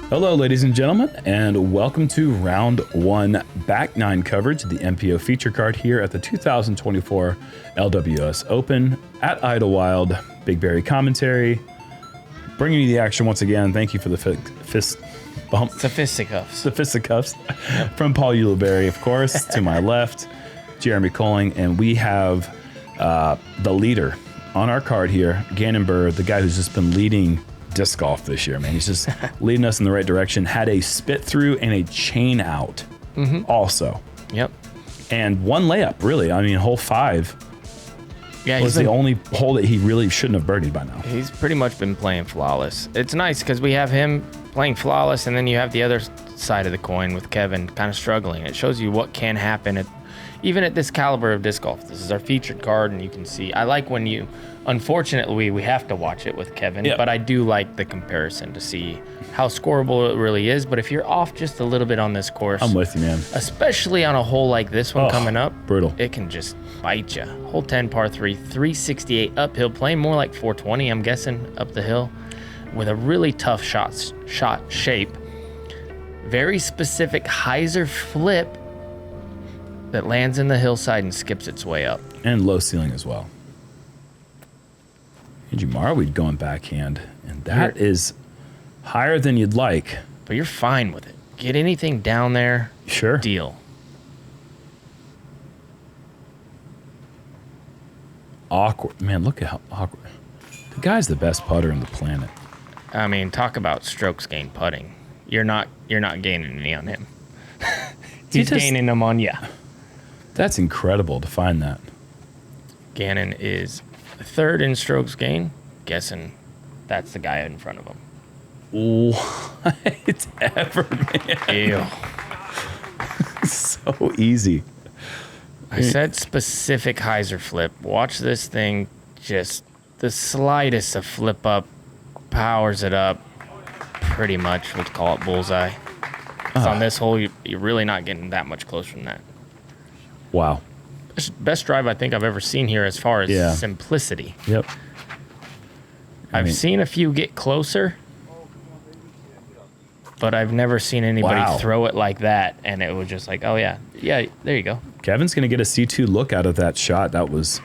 Hello, ladies and gentlemen, and welcome to round one back nine coverage of the MPO feature card here at the 2024 LWS Open at Idlewild. BigBarri commentary, bringing you the action once again. Thank you for the fist bump. The fisticuffs. The fisticuffs from Paul Ulibarri, of course, to my left, Jeremy Koling, and we have the leader on our card here, Gannon Buhr, the guy who's just been leading disc golf this year, man. He's just leading us in the right direction. Had a spit through and a chain out also. Yep. And one layup, really. I mean, hole 5 was the only hole that he really shouldn't have birdied by now. He's pretty much been playing flawless. It's nice because we have him playing flawless, and then you have the other side of the coin with Kevin kind of struggling. It shows you what can happen even at this caliber of disc golf. This is our featured card, and you can see. I like when you, unfortunately, we have to watch it with Kevin, but I do like the comparison to see how scoreable it really is. But if you're off just a little bit on this course, I'm with you, man. Especially on a hole like this one coming up, brutal. It can just bite you. Hole 10, par 3, 368 uphill, playing more like 420, I'm guessing, up the hill, with a really tough shot shape. Very specific hyzer flip that lands in the hillside and skips its way up. And low ceiling as well. And Jumara, we'd going backhand, and that is higher than you'd like. But you're fine with it. Get anything down there. Sure. Deal. Awkward. Man, look at how awkward. The guy's the best putter on the planet. I mean, talk about strokes gained putting. You're not gaining any on him. He's gaining them on you. That's incredible to find that. Gannon is third in strokes gained. Guessing that's the guy in front of him. What ever, man. Ew. So easy. I said specific hyzer flip. Watch this thing. Just the slightest of flip up powers it up. Pretty much, let's call it bullseye. On this hole, you're really not getting that much closer than that. Wow. Best drive I think I've ever seen here as far as simplicity. Yep. I've seen a few get closer, but I've never seen anybody throw it like that, and it was just like, oh, yeah, there you go. Kevin's going to get a C2 look out of that shot. That was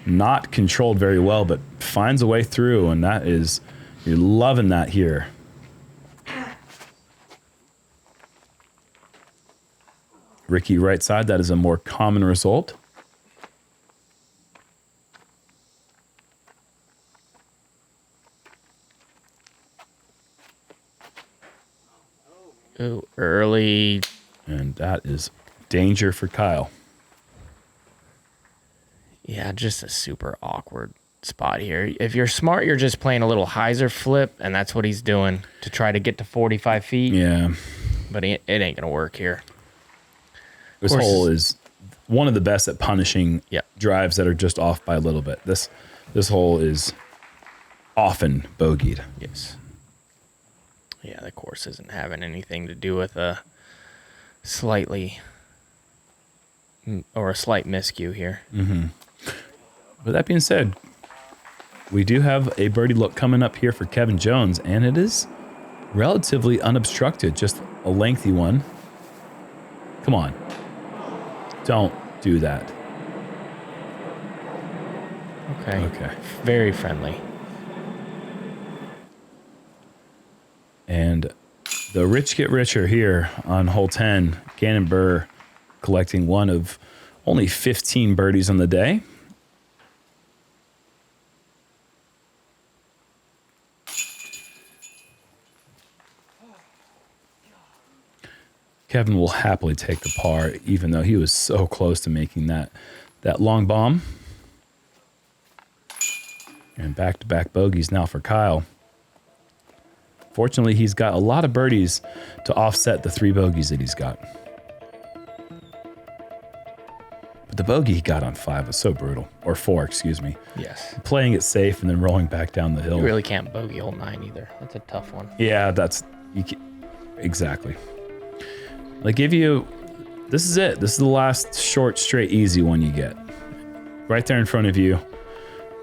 not controlled very well, but finds a way through, and that is, you're loving that here. Ricky right side, that is a more common result. Ooh, early. And that is danger for Kyle. Yeah, just a super awkward spot here. If you're smart, you're just playing a little hyzer flip, and that's what he's doing to try to get to 45 feet. Yeah. But it ain't going to work here. This hole is one of the best at punishing drives that are just off by a little bit. This hole is often bogeyed. Yes. Yeah, the course isn't having anything to do with a slight miscue here. Mm-hmm. But that being said, we do have a birdie look coming up here for Kevin Jones, and it is relatively unobstructed, just a lengthy one. Come on. Don't do that. Okay. Very friendly. And the rich get richer here on hole 10. Gannon Buhr collecting one of only 15 birdies on the day. Kevin will happily take the par, even though he was so close to making that long bomb. And back-to-back bogeys now for Kyle. Fortunately, he's got a lot of birdies to offset the 3 bogeys that he's got. But the bogey he got on 5 was so brutal. Or 4, excuse me. Yes. Playing it safe and then rolling back down the hill. You really can't bogey hole 9 either. That's a tough one. Yeah, exactly. They give you, this is it. This is the last short, straight, easy one you get. Right there in front of you.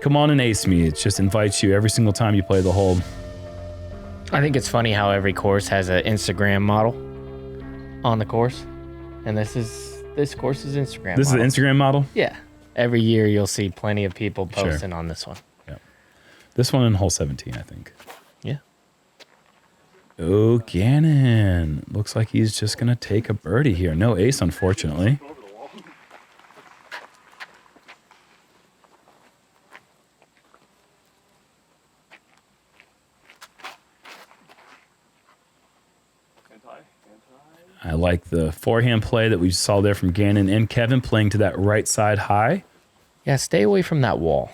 Come on and ace me. It just invites you every single time you play the hole. I think it's funny how every course has an Instagram model on the course, and this course is Instagram. This model. is an Instagram model? Yeah. Every year you'll see plenty of people posting on this one. Yeah. This one in hole 17, I think. Yeah. Oh, Gannon. Looks like he's just going to take a birdie here. No ace, unfortunately. I like the forehand play that we saw there from Gannon and Kevin playing to that right side high. Yeah, stay away from that wall.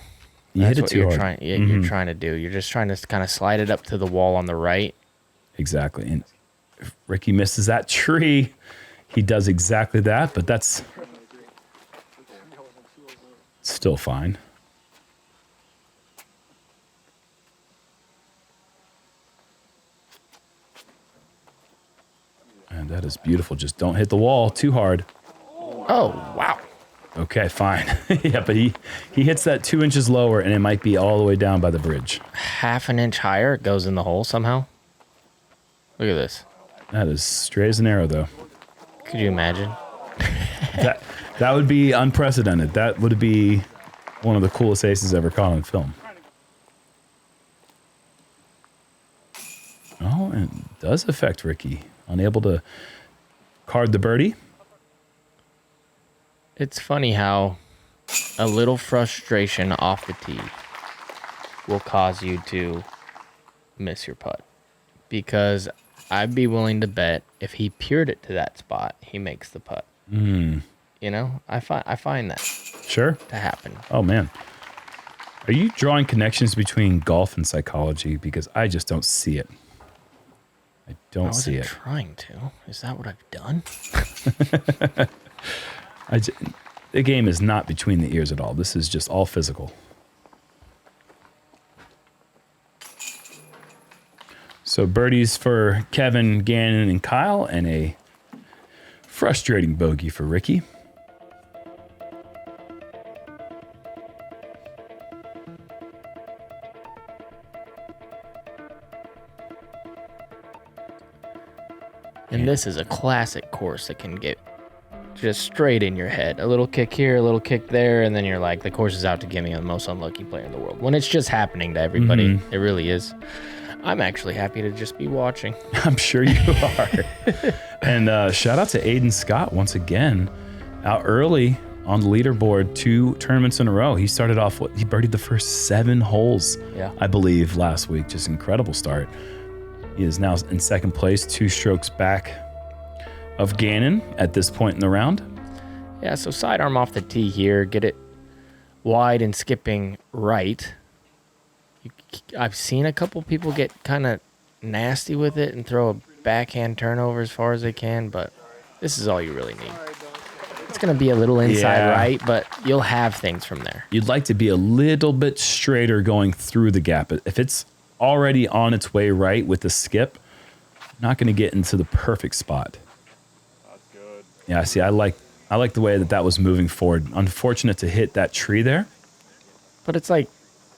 You hit it too hard. You're trying to do. You're just trying to kind of slide it up to the wall on the right. Exactly. And if Ricky misses that tree, he does exactly that, but that's still fine. And that is beautiful. Just don't hit the wall too hard. Oh, wow. Okay, fine. Yeah, but he hits that 2 inches lower, and it might be all the way down by the bridge. Half an inch higher, it goes in the hole somehow. Look at this. That is straight as an arrow, though. Could you imagine? That would be unprecedented. That would be one of the coolest aces ever caught on film. Oh, and it does affect Ricky. Unable to card the birdie. It's funny how a little frustration off the tee will cause you to miss your putt. Because I'd be willing to bet if he peered it to that spot, he makes the putt. You know, I find that Sure. to happen. Oh, man. Are you drawing connections between golf and psychology? Because I just don't see it. I don't see it. Trying to. Is that what I've done? The game is not between the ears at all. This is just all physical. So birdies for Kevin, Gannon, and Kyle, and a frustrating bogey for Ricky. And this is a classic course that can get just straight in your head. A little kick here, a little kick there, and then you're like, the course is out to give me the most unlucky player in the world. When it's just happening to everybody, it really is. I'm actually happy to just be watching. I'm sure you are. And shout out to Aiden Scott once again, out early on the leaderboard 2 tournaments in a row. He started off, he birdied the first 7 holes, I believe, last week. Just incredible start. He is now in second place, 2 strokes back of Gannon at this point in the round. Yeah, so sidearm off the tee here, get it wide and skipping right. I've seen a couple people get kind of nasty with it and throw a backhand turnover as far as they can, but this is all you really need. It's going to be a little inside right, but you'll have things from there. You'd like to be a little bit straighter going through the gap. If it's already on its way right with the skip, not going to get into the perfect spot. That's good. Yeah, see, I like the way that was moving forward. Unfortunate to hit that tree there. But it's like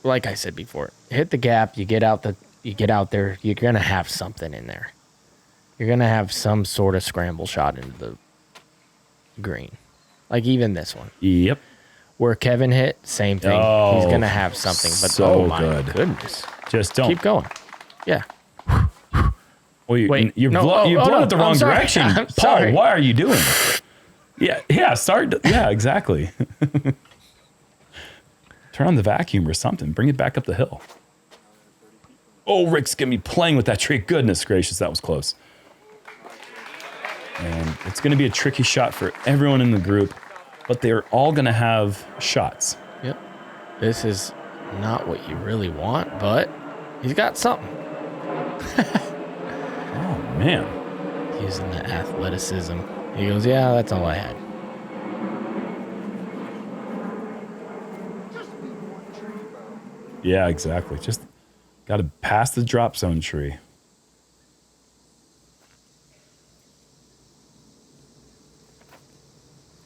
I said before, hit the gap, you get out there, you're going to have something in there. You're going to have some sort of scramble shot into the green. Like even this one. Yep. Where Kevin hit, same thing. Oh, he's going to have something. But so oh my good. goodness. Just don't. Keep going. Yeah. Well, you're Wait, blowing no, it the wrong I'm sorry. direction. I'm Paul, sorry. why are you doing this? Yeah, start. Yeah, exactly. Turn on the vacuum or something. Bring it back up the hill. Oh, Rick's going to be playing with that tree. Goodness gracious, that was close. And it's going to be a tricky shot for everyone in the group, but they're all going to have shots. Yep. This is not what you really want, but he's got something. Oh, man. Using the athleticism. He goes, yeah, that's all I had. Yeah, exactly. Just got to pass the drop zone tree.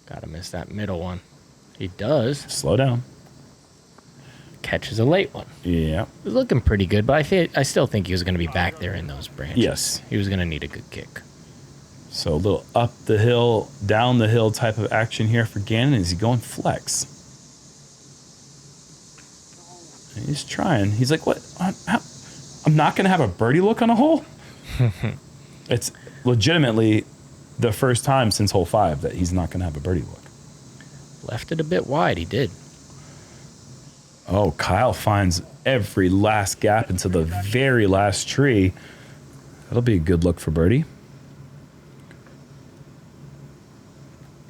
Gotta miss that middle one. He does. Slow down. Catches a late one. Yeah. It was looking pretty good, but I still think he was going to be back there in those branches. Yes. He was going to need a good kick. So a little up the hill, down the hill type of action here for Gannon. Is he going flex? He's trying. He's like, what? I'm not going to have a birdie look on a hole? It's legitimately the first time since hole 5 that he's not going to have a birdie look. Left it a bit wide. He did. Oh, Kyle finds every last gap into the very last tree. That'll be a good look for birdie.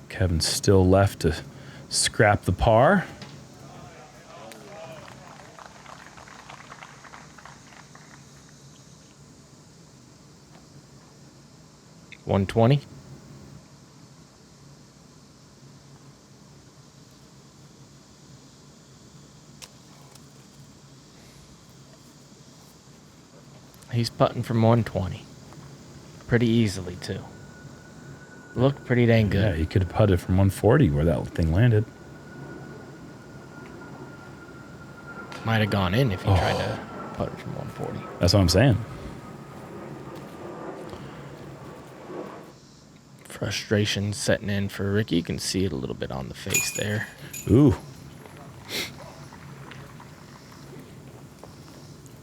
Kevin's still left to scrap the par. $120. He's putting from 120. Pretty easily, too. Looked pretty dang good. Yeah, he could have putted from 140 where that thing landed. Might have gone in if he tried to putt from 140. That's what I'm saying. Frustration setting in for Ricky. You can see it a little bit on the face there. Ooh.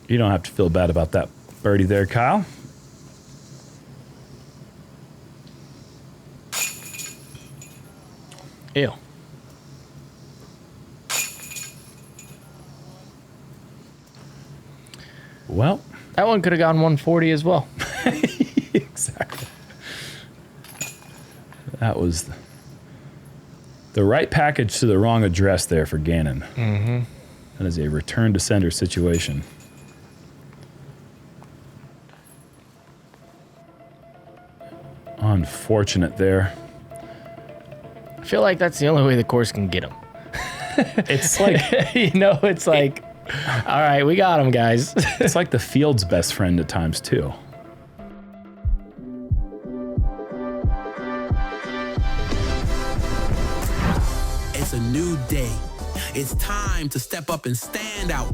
You don't have to feel bad about that birdie there, Kyle. Ew. Well, That one could have gone 140 as well. exactly. That was the right package to the wrong address there for Gannon. Mm-hmm. That is a return to sender situation. Unfortunate there. I feel like that's the only way the course can get him. It's like It's like, all right, we got him, guys. it's like the field's best friend at times too. It's a new day. It's time to step up and stand out.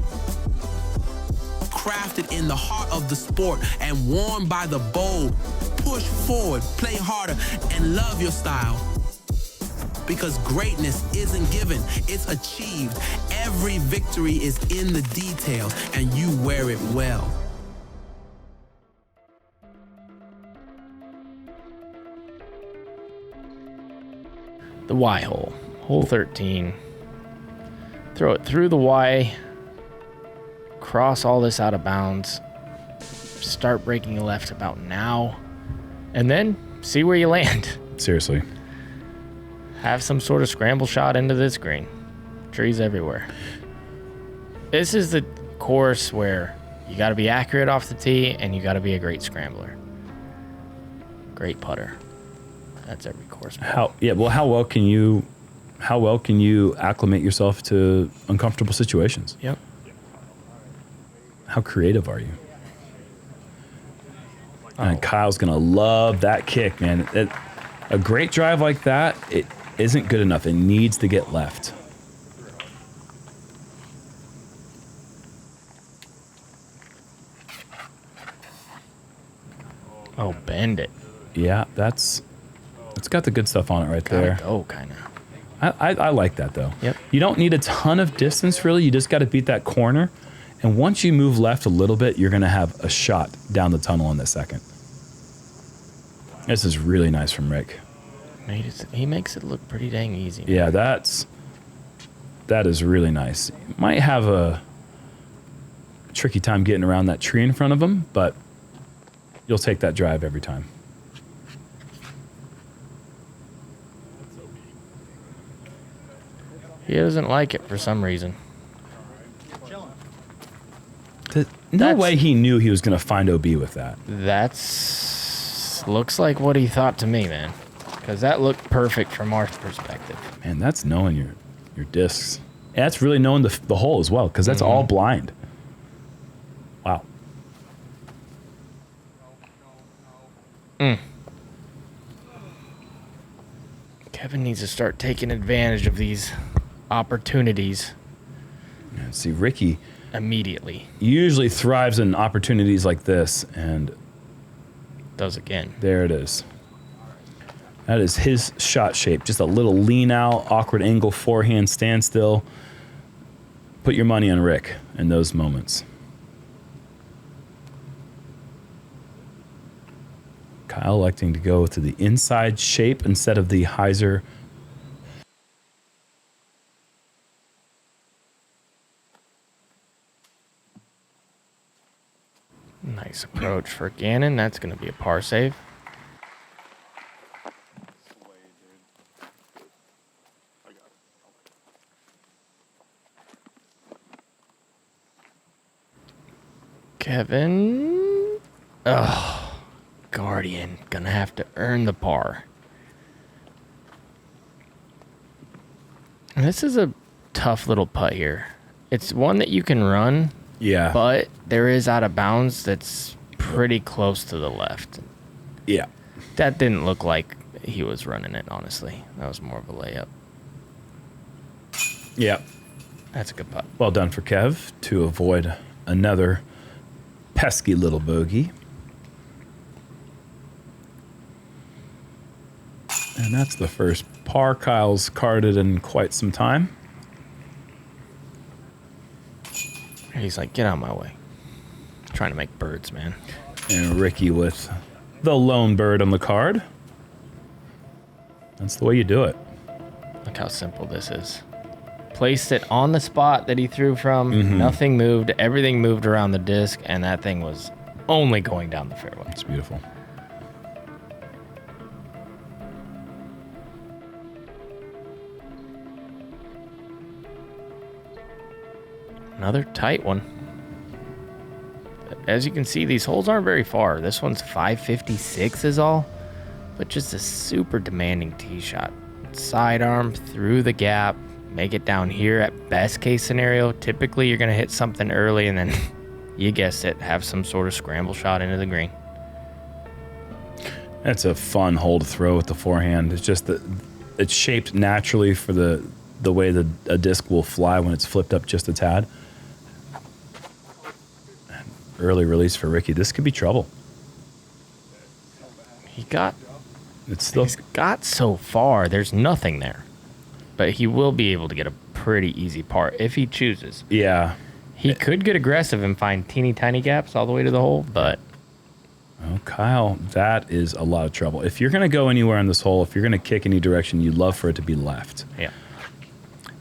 Crafted in the heart of the sport and worn by the bold. Push forward, play harder, and love your style. Because greatness isn't given, it's achieved. Every victory is in the detail, and you wear it well. The Y hole. Hole 13. Throw it through the Y. Cross all this out of bounds. Start breaking left about now. And then see where you land. Seriously. Have some sort of scramble shot into this green. Trees everywhere. This is the course where you got to be accurate off the tee and you got to be a great scrambler. Great putter. That's every course. How well can you acclimate yourself to uncomfortable situations? Yep. How creative are you? And Kyle's gonna love that kick, man. A great drive like that, it isn't good enough. It needs to get left. Oh, bend it. Yeah, it's got the good stuff on it right Gotta there. go, kind of. I like that though. Yep. You don't need a ton of distance really. You just got to beat that corner, and once you move left a little bit, you're gonna have a shot down the tunnel in the second. This is really nice from Rick. He makes it look pretty dang easy. Yeah, that is really nice. Might have a tricky time getting around that tree in front of him, but you'll take that drive every time. He doesn't like it for some reason. No way he knew he was going to find OB with that. Looks like what he thought to me, man. Because that looked perfect from our perspective. Man, that's knowing your discs. And that's really knowing the hole as well, because that's all blind. Wow. Kevin needs to start taking advantage of these opportunities. See, Ricky immediately usually thrives in opportunities like this, and does again. there it is. That is his shot shape. Just a little lean out, awkward angle, forehand, standstill. Put your money on Rick in those moments. Kyle electing to go to the inside shape instead of the hyzer. Nice approach for Gannon. That's going to be a par save. Sway, dude. I got it. Kevin. Oh, Guardian. Going to have to earn the par. And this is a tough little putt here. It's one that you can run. Yeah. But there is out of bounds that's pretty close to the left. Yeah. That didn't look like he was running it, honestly. That was more of a layup. Yeah. That's a good putt. Well done for Kev to avoid another pesky little bogey. And that's the first par Kyle's carded in quite some time. He's like, get out of my way. Trying to make birds, man. And Ricky with the lone bird on the card. That's the way you do it. Look how simple this is. Placed it on the spot that he threw from. Nothing moved. Everything moved around the disc, and that thing was only going down the fairway. It's beautiful. Another tight one. As you can see, these holes aren't very far. This one's 556 is all, but just a super demanding tee shot. Sidearm through the gap, make it down here at best case scenario. Typically, you're going to hit something early and then, you guessed it, have some sort of scramble shot into the green. That's a fun hole to throw with the forehand. It's just that it's shaped naturally for the way that a disc will fly when it's flipped up just a tad. Early release for Ricky. This could be trouble. He's got so far. There's nothing there. But he will be able to get a pretty easy par if he chooses. Yeah. He could get aggressive and find teeny tiny gaps all the way to the hole, but... Oh, Kyle, that is a lot of trouble. If you're going to go anywhere on this hole, if you're going to kick any direction, you'd love for it to be left. Yeah.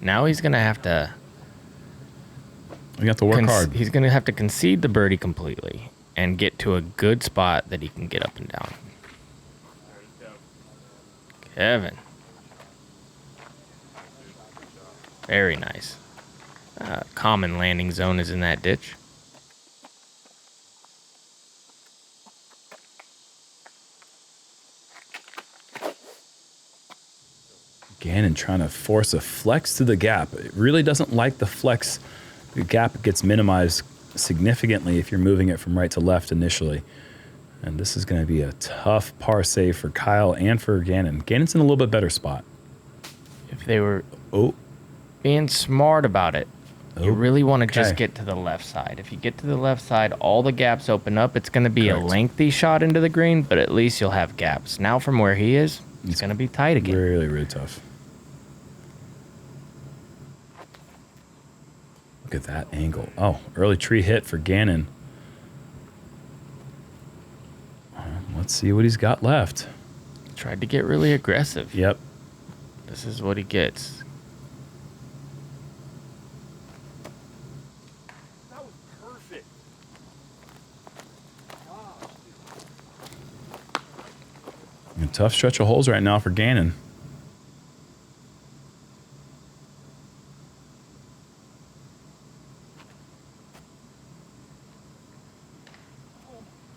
Now he's going to have to... We got to work hard. He's going to have to concede the birdie completely and get to a good spot that he can get up and down. Kevin. Very nice. Common landing zone is in that ditch. Gannon trying to force a flex to the gap. It really doesn't like the flex. The gap gets minimized significantly if you're moving it from right to left initially. And this is going to be a tough par save for Kyle and for Gannon. Gannon's in a little bit better spot. If they were being smart about it, you really want to just get to the left side. If you get to the left side, all the gaps open up. It's going to be a lengthy shot into the green, but at least you'll have gaps. Now from where he is, it's going to be tight again. Really, really tough. Look at that angle. Oh, early tree hit for Gannon. Let's see what he's got left. Tried to get really aggressive. Yep. This is what he gets. That was perfect. A tough stretch of holes right now for Gannon.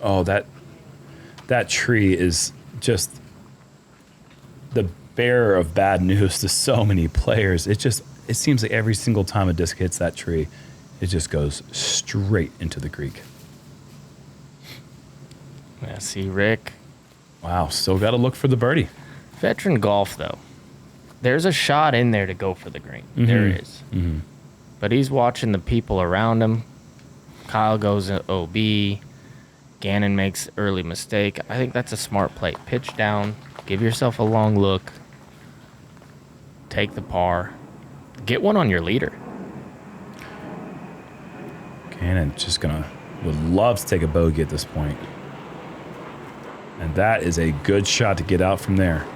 Oh, that tree is just the bearer of bad news to so many players. It seems like every single time a disc hits that tree, it just goes straight into the creek. Yeah, see, Rick. Wow, still got to look for the birdie. Veteran golf, though. There's a shot in there to go for the green. There is. But he's watching the people around him. Kyle goes OB. Gannon makes early mistake. I think that's a smart play. Pitch down. Give yourself a long look. Take the par. Get one on your leader. Gannon would love to take a bogey at this point. And that is a good shot to get out from there.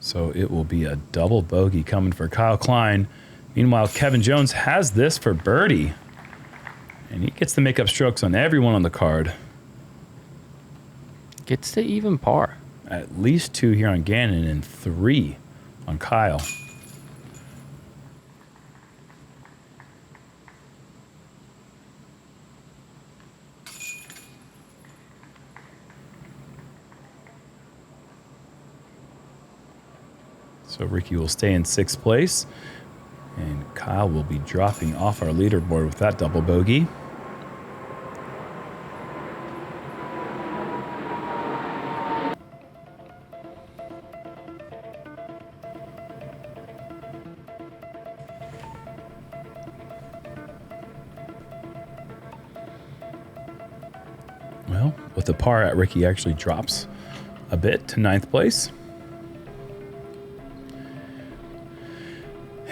So it will be a double bogey coming for Kyle Klein. Meanwhile, Kevin Jones has this for birdie. And he gets to make up strokes on everyone on the card. Gets to even par. At least 2 here on Gannon and 3 on Kyle. So Ricky will stay in 6th place, and Kyle will be dropping off our leaderboard with that double bogey. Well, with the par at, Ricky actually drops a bit to 9th place.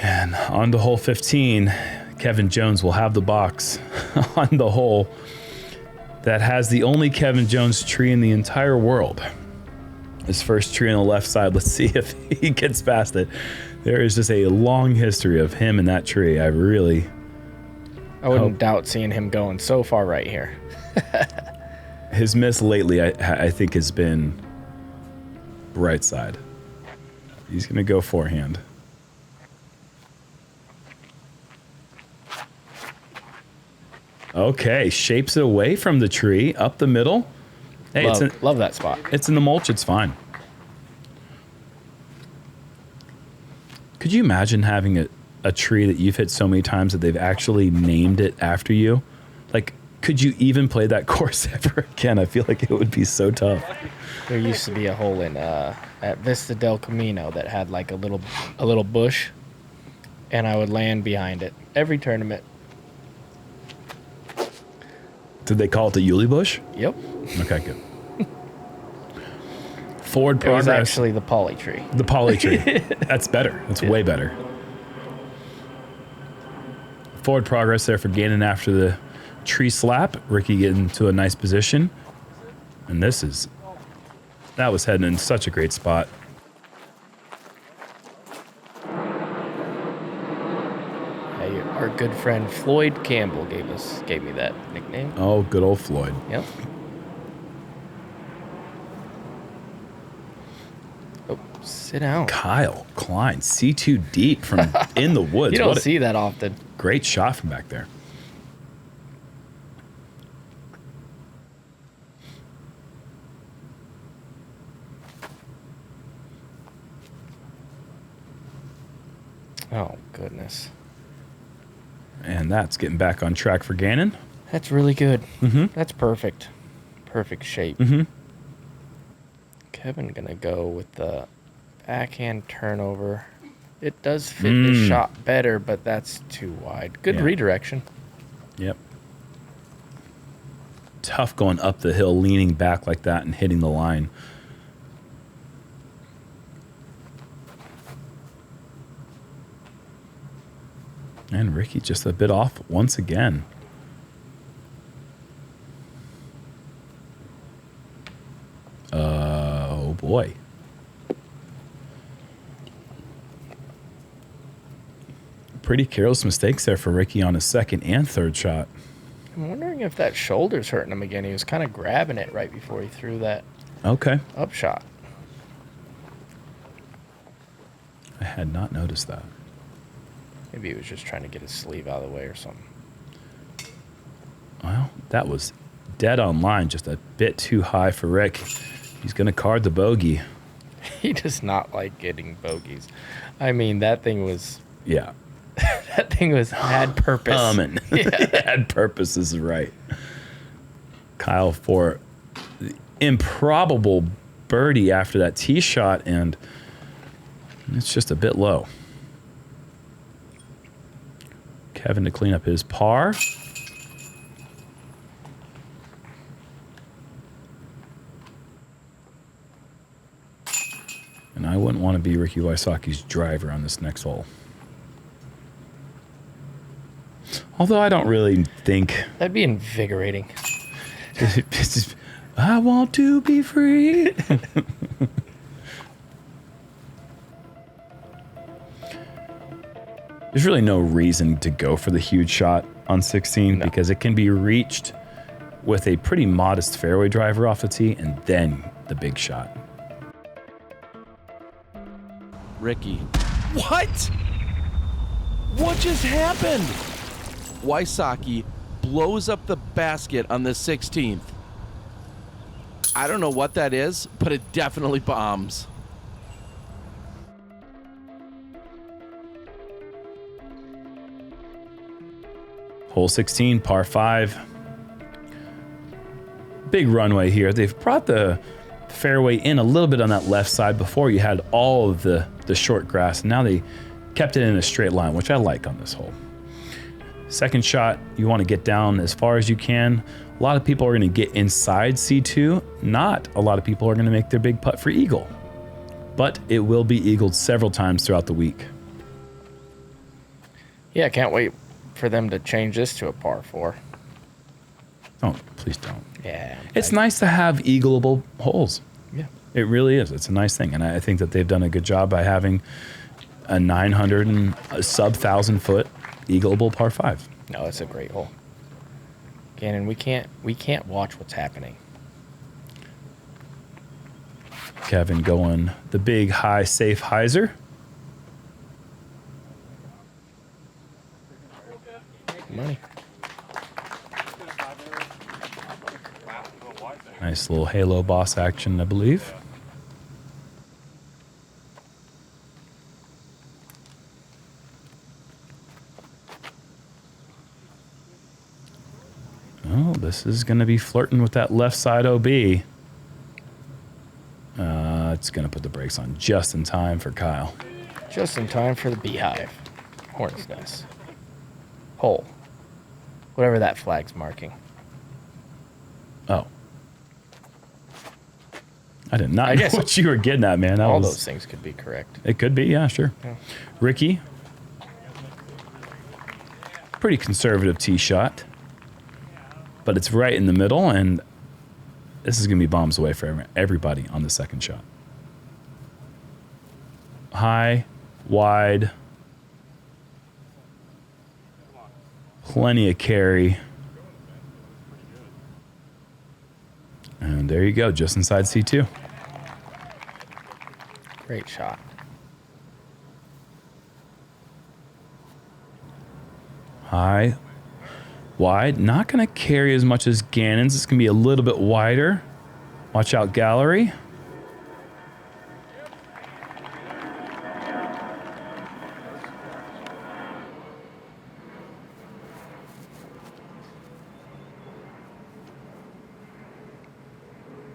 And on to hole 15, Kevin Jones will have the box on the hole that has the only Kevin Jones tree in the entire world. His first tree on the left side. Let's see if he gets past it. There is just a long history of him and that tree. I wouldn't doubt seeing him going so far right here. His miss lately, I think, has been right side. He's going to go forehand. Okay, shapes it away from the tree, up the middle. Hey, love that spot. It's in the mulch, it's fine. Could you imagine having a tree that you've hit so many times that they've actually named it after you? Like, could you even play that course ever again? I feel like it would be so tough. There used to be a hole in at Vista del Camino that had like a little bush, and I would land behind it every tournament. Did they call it the Yuli Bush? Yep. Okay, good. Forward It was progress. actually the poly tree. The poly tree. That's better. That's way better. Forward progress there for Gannon after the tree slap. Ricky getting to a nice position. And that was heading in such a great spot. Our good friend Floyd Campbell gave me that nickname. Oh, good old Floyd. Yep. Oh, sit down. Kyle Klein, C2 deep from in the woods. You don't see that often. Great shot from back there. Oh, goodness. And that's getting back on track for Gannon. That's really good. Mm-hmm. That's perfect. Perfect shape. Mm-hmm. Kevin gonna go with the backhand turnover. It does fit the shot better, but that's too wide. Good redirection. Yep. Tough going up the hill, leaning back like that and hitting the line. And Ricky just a bit off once again. Oh boy. Pretty careless mistakes there for Ricky on his second and third shot. I'm wondering if that shoulder's hurting him again. He was kind of grabbing it right before he threw that up shot. I had not noticed that. Maybe he was just trying to get his sleeve out of the way or something. Well, that was dead on line, just a bit too high for Rick. He's going to card the bogey. He does not like getting bogeys. I mean, that thing was Yeah. that thing was had purpose. Had purpose is right. Kyle for the improbable birdie after that tee shot, and it's just a bit low. Kevin to clean up his par. And I wouldn't want to be Ricky Wysocki's driver on this next hole. Although I don't really think... That'd be invigorating. I want to be free. There's really no reason to go for the huge shot on 16 because it can be reached with a pretty modest fairway driver off the tee and then the big shot. Ricky. What? What just happened? Wysocki blows up the basket on the 16th. I don't know what that is, but it definitely bombs. Hole 16, par 5. Big runway here. They've brought the fairway in a little bit on that left side. Before you had all of the short grass. Now they kept it in a straight line, which I like on this hole. Second shot, you want to get down as far as you can. A lot of people are going to get inside C2. Not a lot of people are going to make their big putt for eagle. But it will be eagled several times throughout the week. Yeah, can't wait for them to change this to a par 4. Oh, please don't. Yeah. It's nice to have eagleable holes. Yeah. It really is. It's a nice thing. And I think that they've done a good job by having a 900 and a sub 1,000 foot eagleable par 5. No, it's a great hole. Gannon, we can't watch what's happening. Kevin going the big high safe hyzer. Money. Nice little halo boss action, I believe. Oh, this is going to be flirting with that left side OB. It's going to put the brakes on just in time for Kyle. Just in time for the beehive. Hornet's nest. Hole. Whatever that flag's marking. Oh. I did not know what you were getting at, man. All those things could be correct. It could be, yeah, sure. Yeah. Ricky. Pretty conservative tee shot. But it's right in the middle, and this is going to be bombs away for everybody on the second shot. High, wide. Plenty of carry. And there you go, just inside C2. Great shot. High, wide. Not going to carry as much as Gannon's. It's going to be a little bit wider. Watch out, gallery.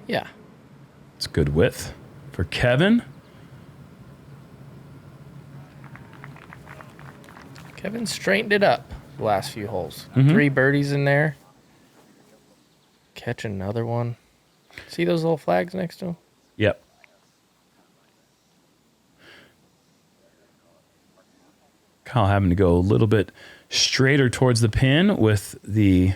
Yeah. It's good width for Kevin. Kevin straightened it up the last few holes. 3 birdies in there. Catch another one. See those little flags next to him? Yep. Kyle having to go a little bit straighter towards the pin with the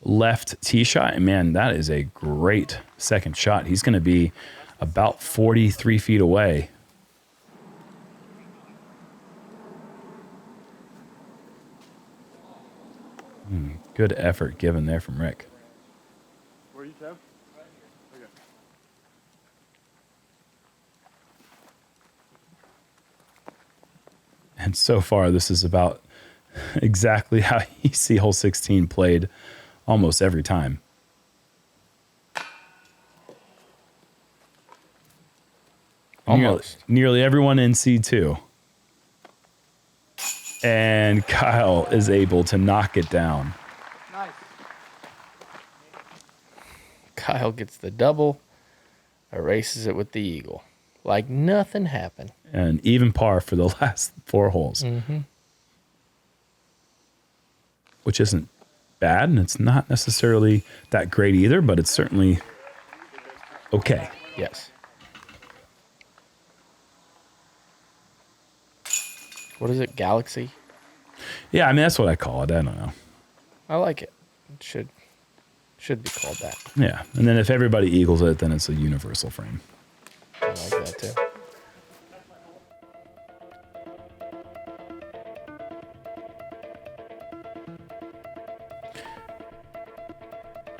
left tee shot. And man, that is a great second shot. He's going to be about 43 feet away. Good effort given there from Rick. Where are you, Kev? Okay. And so far, this is about exactly how you see hole 16 played almost every time. Almost. Nearly everyone in C2. And Kyle is able to knock it down. Nice. Kyle gets the double, erases it with the eagle. Like nothing happened. And even par for the last 4 holes. Which isn't bad, and it's not necessarily that great either, but it's certainly okay. Yes. What is it? Galaxy? Yeah, I mean, that's what I call it. I don't know. I like it. It should be called that. Yeah, and then if everybody eagles it, then it's a universal frame. I like that too.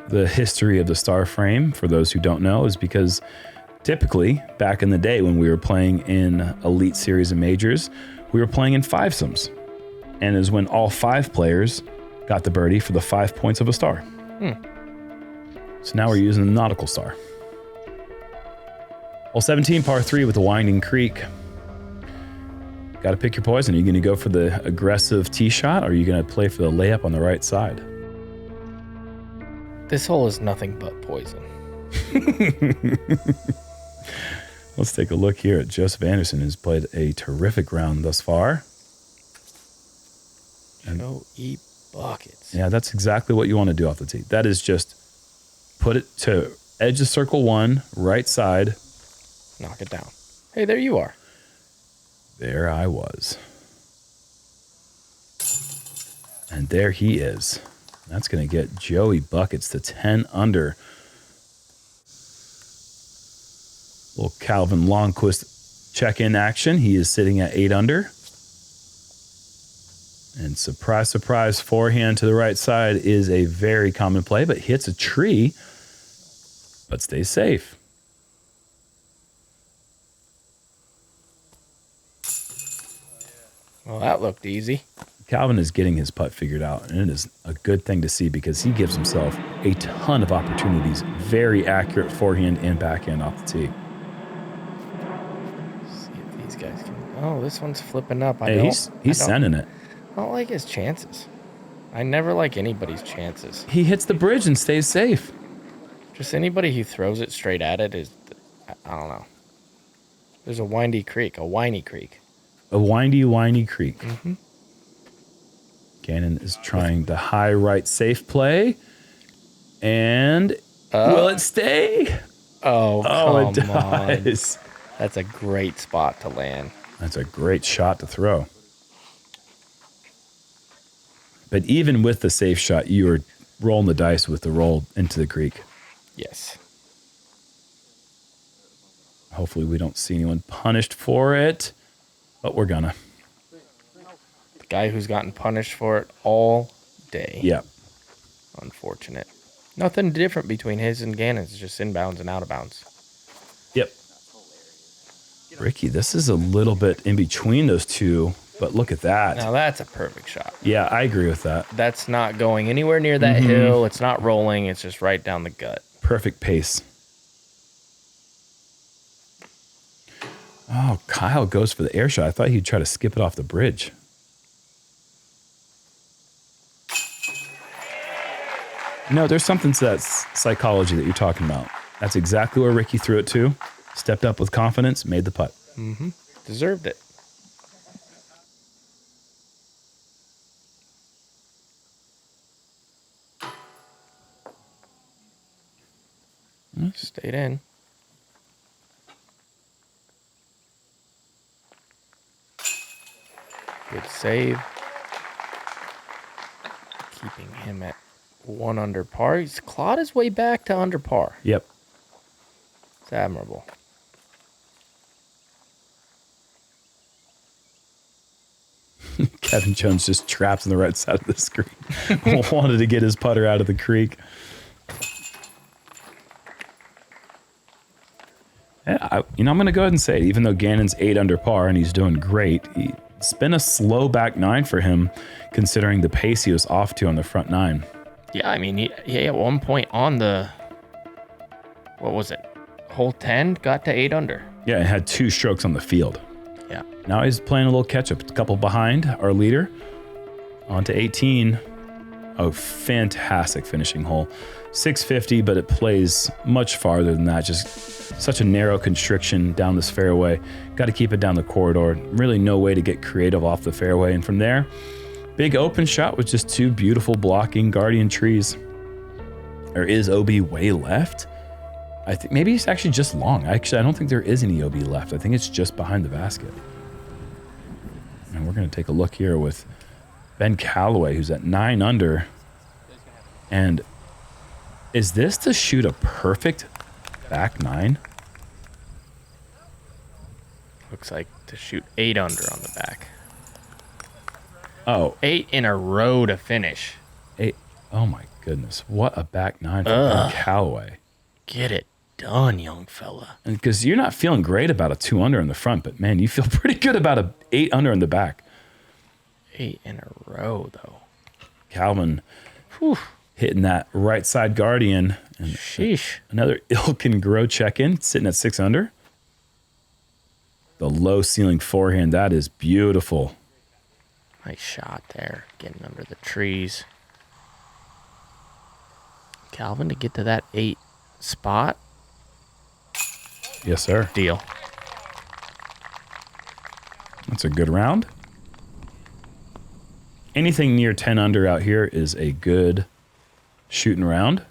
The history of the star frame, for those who don't know, is because typically back in the day when we were playing in Elite Series and Majors, we were playing in fivesomes. And is when all 5 players got the birdie for the 5 points of a star. So now we're using the nautical star. Hole 17, par 3 with the winding creek. Got to pick your poison. Are you going to go for the aggressive tee shot, or are you going to play for the layup on the right side? This hole is nothing but poison. Let's take a look here at Joseph Anderson, who's played a terrific round thus far. Show eat buckets. Yeah, that's exactly what you want to do off the tee. That is just put it to edge of circle 1, right side. Knock it down. Hey, there you are. There I was. And there he is. That's going to get Joey buckets to 10 under. Little Calvin Longquist check-in action. He is sitting at 8 under. And surprise, surprise, forehand to the right side is a very common play, but hits a tree, but stays safe. Well, that looked easy. Calvin is getting his putt figured out, and it is a good thing to see because he gives himself a ton of opportunities. Very accurate forehand and backhand off the tee. See if these guys can. Oh, this one's flipping up. He's sending it. I don't like his chances. I never like anybody's chances. He hits the bridge and stays safe. Just anybody who throws it straight at it is, I don't know. There's a windy creek, a whiny creek. A windy creek. Gannon is trying the high right safe play. And will it stay? Oh, it does. on. That's a great spot to land. That's a great shot to throw. But even with the safe shot, you were rolling the dice with the roll into the creek. Yes. Hopefully we don't see anyone punished for it, but we're gonna. The guy who's gotten punished for it all day. Yeah. Unfortunate. Nothing different between his and Gannon's, just inbounds and out of bounds. Yep. Ricky, this is a little bit in between those two, but look at that. Now that's a perfect shot. Yeah, I agree with that. That's not going anywhere near that hill. It's not rolling. It's just right down the gut. Perfect pace. Oh, Kyle goes for the air shot. I thought he'd try to skip it off the bridge. No, there's something to that psychology that you're talking about. That's exactly where Ricky threw it to. Stepped up with confidence, made the putt. Deserved it. Stayed in. Good save. Keeping him at 1 under par. He's clawed his way back to under par. Yep. It's admirable. Kevin Jones just trapped on the right side of the screen. Wanted to get his putter out of the creek. Yeah, I'm going to go ahead and say it. Even though Gannon's 8 under par and he's doing great, it's been a slow back 9 for him, considering the pace he was off to on the front 9. Yeah, I mean, he at one point on the, what was it, hole 10, got to 8 under. Yeah, and had 2 strokes on the field. Yeah. Now he's playing a little catch-up. A couple behind our leader. On to 18. Oh, fantastic finishing hole. 650, but it plays much farther than that. Just such a narrow constriction down this fairway. Got to keep it down the corridor. Really no way to get creative off the fairway. And from there, big open shot with just 2 beautiful blocking guardian trees. Or is OB way left? I think maybe it's actually just long. Actually, I don't think there is any OB left. I think it's just behind the basket. And we're going to take a look here with Ben Calloway, who's at 9 under. And is this to shoot a perfect back 9? Looks like to shoot 8 under on the back. Oh, 8 in a row to finish. 8. Oh my goodness. What a back 9 for Ben Calloway. Get it done, young fella. Because you're not feeling great about a 2 under in the front, but man, you feel pretty good about a 8 under in the back. 8 in a row, though. Calvin hitting that right side guardian. And sheesh. Another ilk and grow check in, sitting at 6 under. The low ceiling forehand, that is beautiful. Nice shot there, getting under the trees. Calvin to get to that 8 spot. Yes, sir. Deal. That's a good round. Anything near 10 under out here is a good shooting round.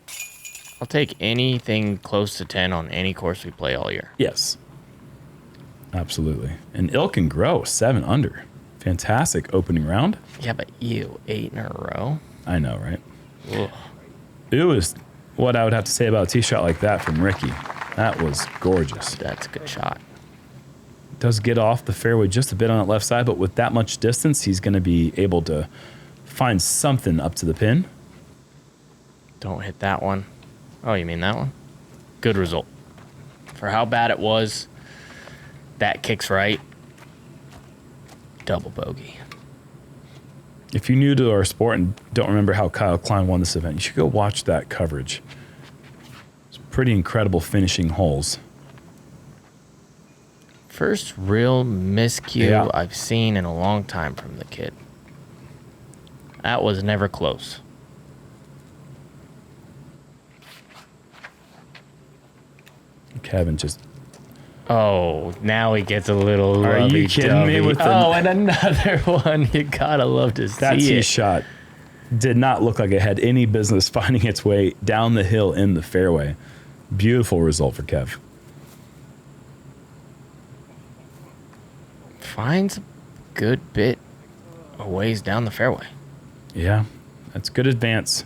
I'll take anything close to 10 on any course we play all year. Yes. Absolutely. And ilk and grow, 7 under. Fantastic opening round. Yeah, but 8 in a row. I know, right? Ugh. It was what I would have to say about a tee shot like that from Ricky. That was gorgeous. That's a good shot. Does get off the fairway just a bit on that left side, but with that much distance, he's going to be able to find something up to the pin. Don't hit that one. Oh, you mean that one? Good result. For how bad it was, that kicks right. Double bogey. If you're new to our sport and don't remember how Kyle Klein won this event, you should go watch that coverage. It's pretty incredible finishing holes. First real miscue Yeah. I've seen in a long time from the kid. That was never close. Kevin just... Oh, now he gets a little Are you kidding me with the... Oh, and another one. You gotta love to see That tee it. shot did not look like it had any business finding its way down the hill in the fairway. Beautiful result for Kev. Finds a good bit a ways down the fairway. Yeah, that's good advance.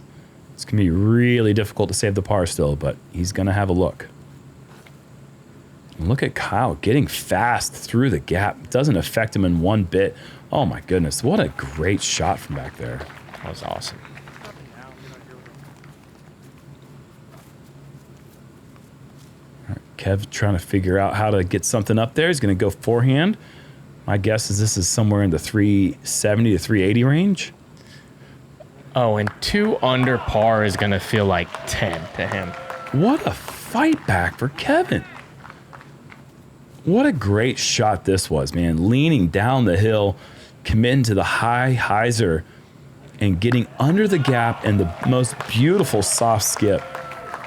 It's going to be really difficult to save the par still, but he's going to have a look. And look at Kyle getting fast through the gap. Doesn't affect him in one bit. Oh my goodness, what a great shot from back there. That was awesome. All right, Kev trying to figure out how to get something up there. He's going to go forehand. My guess is this is somewhere in the 370 to 380 range. Oh, and 2 under par is going to feel like 10 to him. What a fight back for Kevin. What a great shot this was, man. Leaning down the hill, committing to the high hyzer, and getting under the gap and the most beautiful soft skip.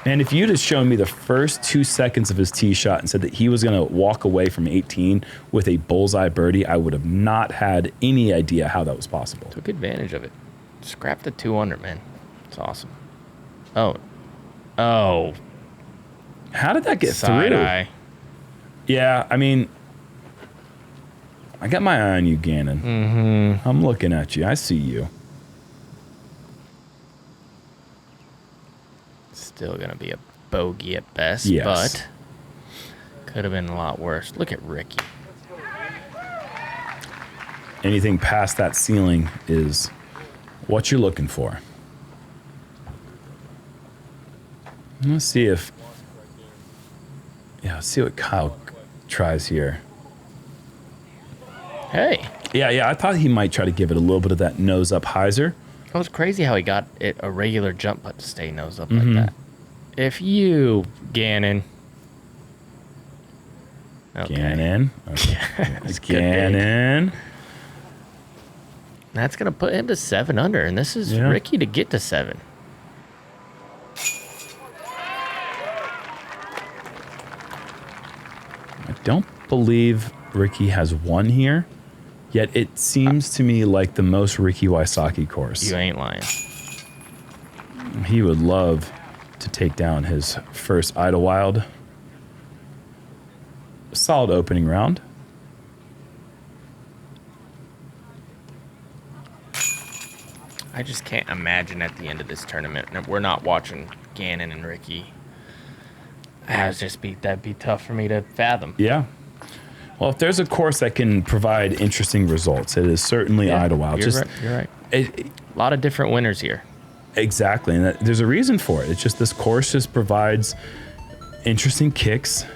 Man, if you'd have shown me the first 2 seconds of his tee shot and said that he was going to walk away from 18 with a bullseye birdie, I would have not had any idea how that was possible. Took advantage of it. Scrap the 2 under, man. It's awesome. Oh. Oh. How did that get Side through? eye. Yeah, I mean, I got my eye on you, Gannon. Mm-hmm. I'm looking at you. I see you. Still going to be a bogey at best, Yes. but could have been a lot worse. Look at Ricky. Anything past that ceiling is what you're looking for. Let's see if... Yeah, let's see what Kyle tries here. Hey. Yeah, I thought he might try to give it a little bit of that nose up hyzer. It was crazy how he got it a regular jump putt to stay nose up like that. If you, Gannon... Okay. Gannon. Okay. That's good, Gannon. That's going to put him to 7 under, and this is Ricky to get to 7. I don't believe Ricky has won here, yet it seems to me like the most Ricky Wysocki course. You ain't lying. He would love to take down his first Idlewild. Solid opening round. I just can't imagine at the end of this tournament that we're not watching Gannon and Ricky. That'd be tough for me to fathom. Yeah. Well, if there's a course that can provide interesting results, it is certainly Idlewild. You're right. A lot of different winners here. Exactly, and there's a reason for it. It's just this course just provides interesting kicks.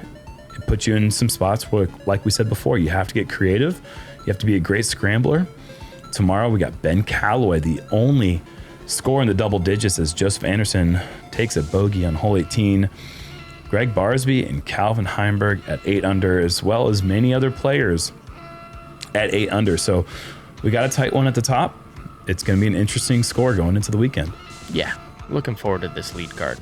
It puts you in some spots where, like we said before, you have to get creative. You have to be a great scrambler. Tomorrow we got Ben Calloway, the only score in the double digits as Joseph Anderson takes a bogey on hole 18. Greg Barsby and Calvin Heimberg at 8 under, as well as many other players at 8 under. So we got a tight one at the top. It's going to be an interesting score going into the weekend. Yeah, looking forward to this lead card.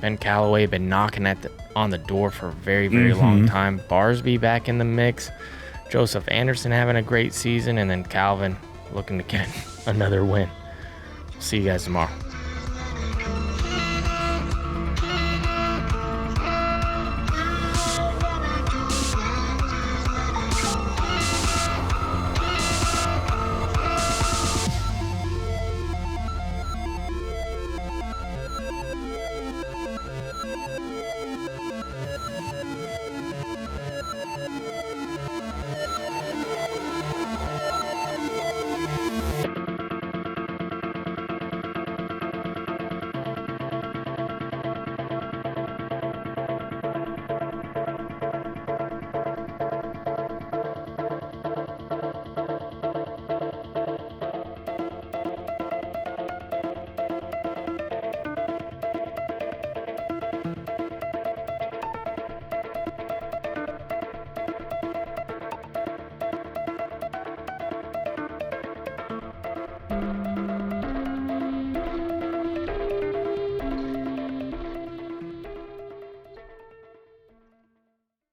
Ben Calloway been knocking on the door for a very, very long time. Barsby back in the mix. Joseph Anderson having a great season, and then Calvin looking to get another win. See you guys tomorrow.